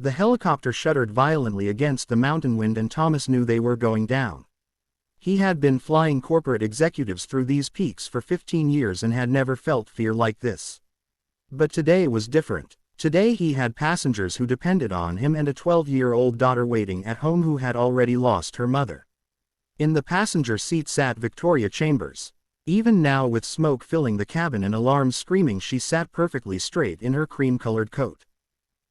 The helicopter shuddered violently against the mountain wind and Thomas knew they were going down. He had been flying corporate executives through these peaks for 15 years and had never felt fear like this. But today was different. Today he had passengers who depended on him and a 12-year-old daughter waiting at home who had already lost her mother. In the passenger seat sat Victoria Chambers. Even now, with smoke filling the cabin and alarms screaming, she sat perfectly straight in her cream-colored coat.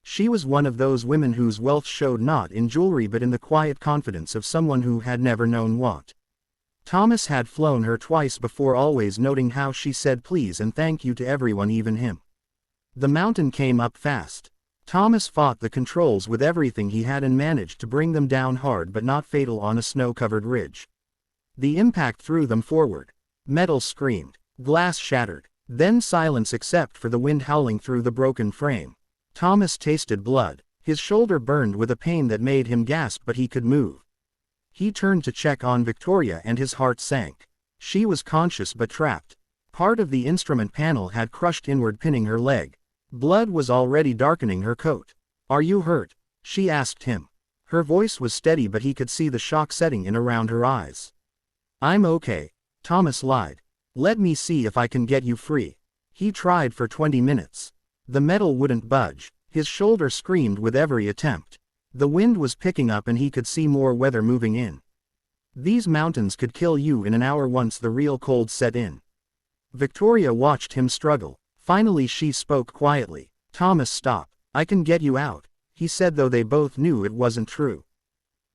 She was one of those women whose wealth showed not in jewelry but in the quiet confidence of someone who had never known want. Thomas had flown her twice before, always noting how she said please and thank you to everyone, even him. The mountain came up fast. Thomas fought the controls with everything he had and managed to bring them down hard but not fatal on a snow-covered ridge. The impact threw them forward. Metal screamed. Glass shattered. Then silence except for the wind howling through the broken frame. Thomas tasted blood. His shoulder burned with a pain that made him gasp, but he could move. He turned to check on Victoria and his heart sank. She was conscious but trapped. Part of the instrument panel had crushed inward, pinning her leg. Blood was already darkening her coat. "Are you hurt?" she asked him. Her voice was steady but he could see the shock setting in around her eyes. "I'm okay," Thomas lied. "Let me see if I can get you free." He tried for 20 minutes. The metal wouldn't budge. His shoulder screamed with every attempt. The wind was picking up and he could see more weather moving in. These mountains could kill you in an hour once the real cold set in. Victoria watched him struggle. Finally she spoke quietly. "Thomas, stop. I can get you out," he said, though they both knew it wasn't true.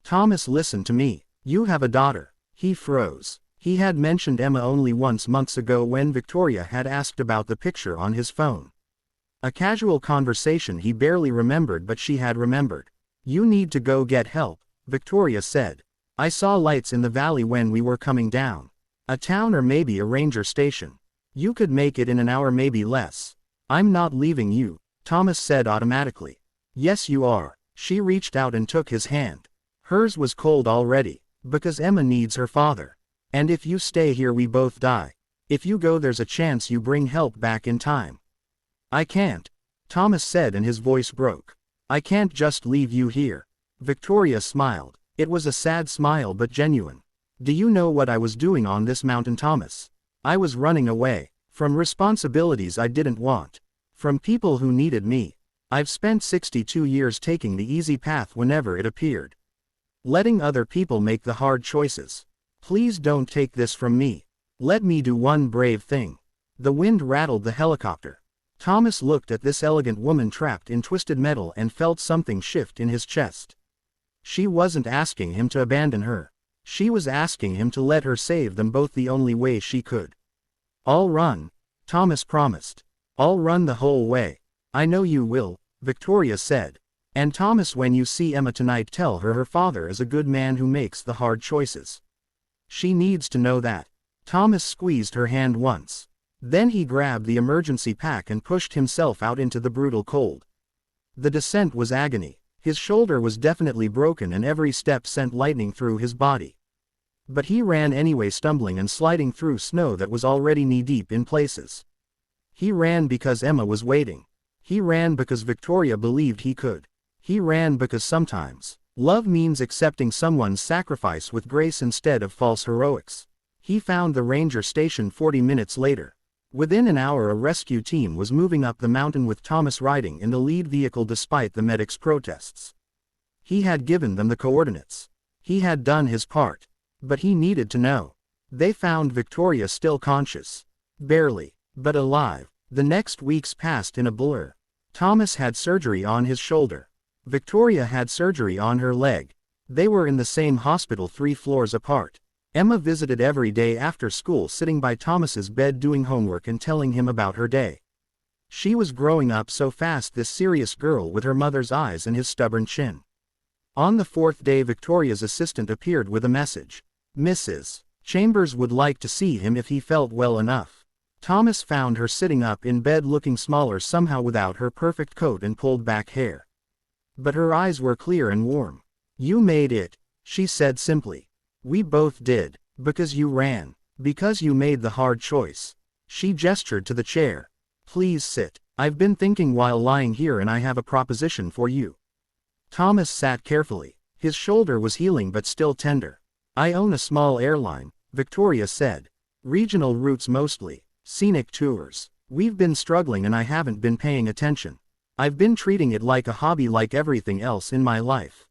"Thomas, listen to me. You have a daughter." He froze. He had mentioned Emma only once months ago when Victoria had asked about the picture on his phone. A casual conversation he barely remembered, but she had remembered. "You need to go get help," Victoria said. "I saw lights in the valley when we were coming down. A town or maybe a ranger station. You could make it in an hour, maybe less." "I'm not leaving you," Thomas said automatically. "Yes you are." She reached out and took his hand. Hers was cold already. "Because Emma needs her father. And if you stay here we both die. If you go there's a chance you bring help back in time." "I can't," Thomas said and his voice broke. "I can't just leave you here." Victoria smiled. It was a sad smile but genuine. "Do you know what I was doing on this mountain, Thomas? I was running away. From responsibilities I didn't want. From people who needed me. I've spent 62 years taking the easy path whenever it appeared. Letting other people make the hard choices. Please don't take this from me. Let me do one brave thing." The wind rattled the helicopter. Thomas looked at this elegant woman trapped in twisted metal and felt something shift in his chest. She wasn't asking him to abandon her. She was asking him to let her save them both the only way she could. "I'll run," Thomas promised. "I'll run the whole way." "I know you will," Victoria said. "And Thomas, when you see Emma tonight, tell her her father is a good man who makes the hard choices. She needs to know that." Thomas squeezed her hand once. Then he grabbed the emergency pack and pushed himself out into the brutal cold. The descent was agony. His shoulder was definitely broken and every step sent lightning through his body. But he ran anyway, stumbling and sliding through snow that was already knee-deep in places. He ran because Emma was waiting. He ran because Victoria believed he could. He ran because sometimes love means accepting someone's sacrifice with grace instead of false heroics. He found the ranger station 40 minutes later. Within an hour a rescue team was moving up the mountain with Thomas riding in the lead vehicle despite the medics' protests. He had given them the coordinates. He had done his part. But he needed to know. They found Victoria still conscious. Barely, but alive. The next weeks passed in a blur. Thomas had surgery on his shoulder. Victoria had surgery on her leg. They were in the same hospital 3 floors apart. Emma visited every day after school, sitting by Thomas's bed doing homework and telling him about her day. She was growing up so fast, this serious girl with her mother's eyes and his stubborn chin. On the 4th day Victoria's assistant appeared with a message. Mrs. Chambers would like to see him if he felt well enough. Thomas found her sitting up in bed looking smaller somehow without her perfect coat and pulled back hair. But her eyes were clear and warm. "You made it," she said simply. "We both did. Because you ran. Because you made the hard choice." She gestured to the chair. "Please sit. I've been thinking while lying here and I have a proposition for you." Thomas sat carefully. His shoulder was healing but still tender. I own a small airline, Victoria said. Regional routes mostly. Scenic tours. We've been struggling and I haven't been paying attention. I've been treating it like a hobby like everything else in my life.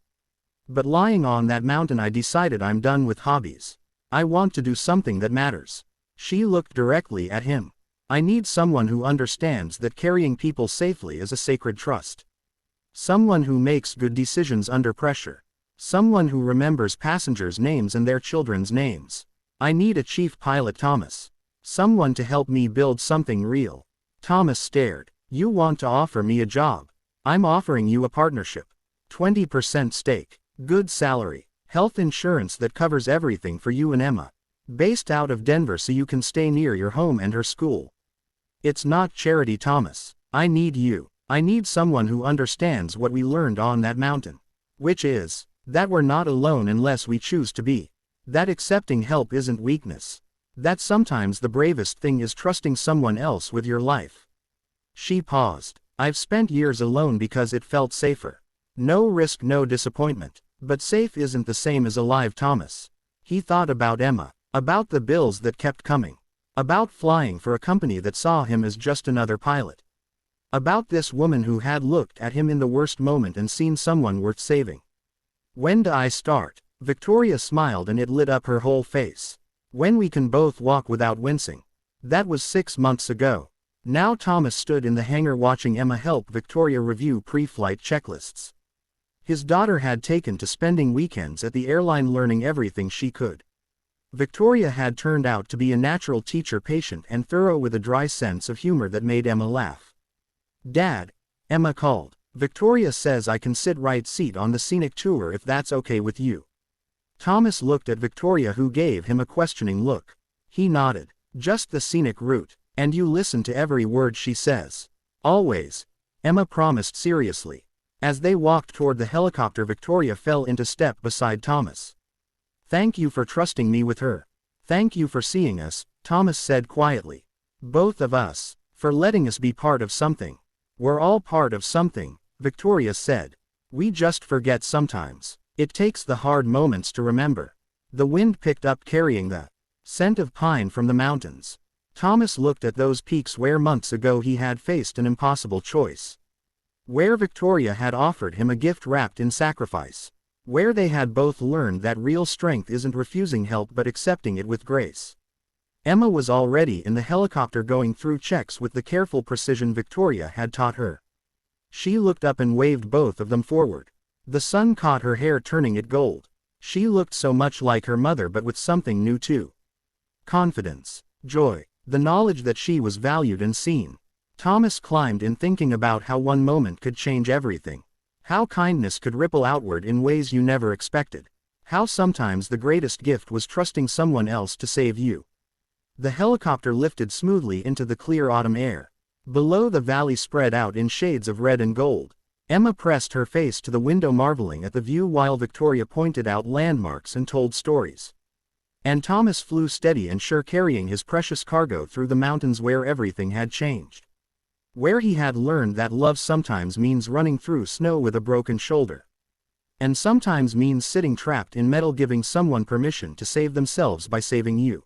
But lying on that mountain I decided I'm done with hobbies. I want to do something that matters. She looked directly at him. I need someone who understands that carrying people safely is a sacred trust. Someone who makes good decisions under pressure. Someone who remembers passengers' names and their children's names. I need a chief pilot, Thomas. Someone to help me build something real. Thomas stared. You want to offer me a job? I'm offering you a partnership. 20% stake. Good salary. Health insurance that covers everything for you and Emma. Based out of Denver so you can stay near your home and her school. It's not charity, Thomas. I need you. I need someone who understands what we learned on that mountain. Which is, that we're not alone unless we choose to be. That accepting help isn't weakness. That sometimes the bravest thing is trusting someone else with your life. She paused. I've spent years alone because it felt safer. No risk, no disappointment. But safe isn't the same as alive, Thomas. He thought about Emma. About the bills that kept coming. About flying for a company that saw him as just another pilot. About this woman who had looked at him in the worst moment and seen someone worth saving. When do I start? Victoria smiled and it lit up her whole face. When we can both walk without wincing. That was 6 months ago. Now Thomas stood in the hangar watching Emma help Victoria review pre-flight checklists. His daughter had taken to spending weekends at the airline learning everything she could. Victoria had turned out to be a natural teacher, patient and thorough with a dry sense of humor that made Emma laugh. Dad, Emma called. Victoria says I can sit right seat on the scenic tour if that's okay with you. Thomas looked at Victoria, who gave him a questioning look. He nodded. Just the scenic route. And you listen to every word she says. Always. Emma promised seriously. As they walked toward the helicopter, Victoria fell into step beside Thomas. Thank you for trusting me with her. Thank you for seeing us, Thomas said quietly. Both of us. For letting us be part of something. We're all part of something, Victoria said. We just forget sometimes. It takes the hard moments to remember. The wind picked up, carrying the scent of pine from the mountains. Thomas looked at those peaks where months ago he had faced an impossible choice. Where Victoria had offered him a gift wrapped in sacrifice. Where they had both learned that real strength isn't refusing help but accepting it with grace. Emma was already in the helicopter going through checks with the careful precision Victoria had taught her. She looked up and waved both of them forward. The sun caught her hair, turning it gold. She looked so much like her mother, but with something new too. Confidence. Joy. The knowledge that she was valued and seen. Thomas climbed in, thinking about how one moment could change everything. How kindness could ripple outward in ways you never expected. How sometimes the greatest gift was trusting someone else to save you. The helicopter lifted smoothly into the clear autumn air. Below, the valley spread out in shades of red and gold. Emma pressed her face to the window, marveling at the view, while Victoria pointed out landmarks and told stories. And Thomas flew steady and sure, carrying his precious cargo through the mountains where everything had changed. Where he had learned that love sometimes means running through snow with a broken shoulder. And sometimes means sitting trapped in metal, giving someone permission to save themselves by saving you.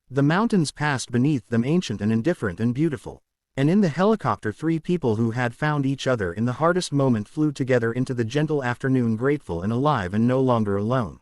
The mountains passed beneath them, ancient and indifferent and beautiful. And in the helicopter, 3 people who had found each other in the hardest moment flew together into the gentle afternoon, grateful and alive and no longer alone.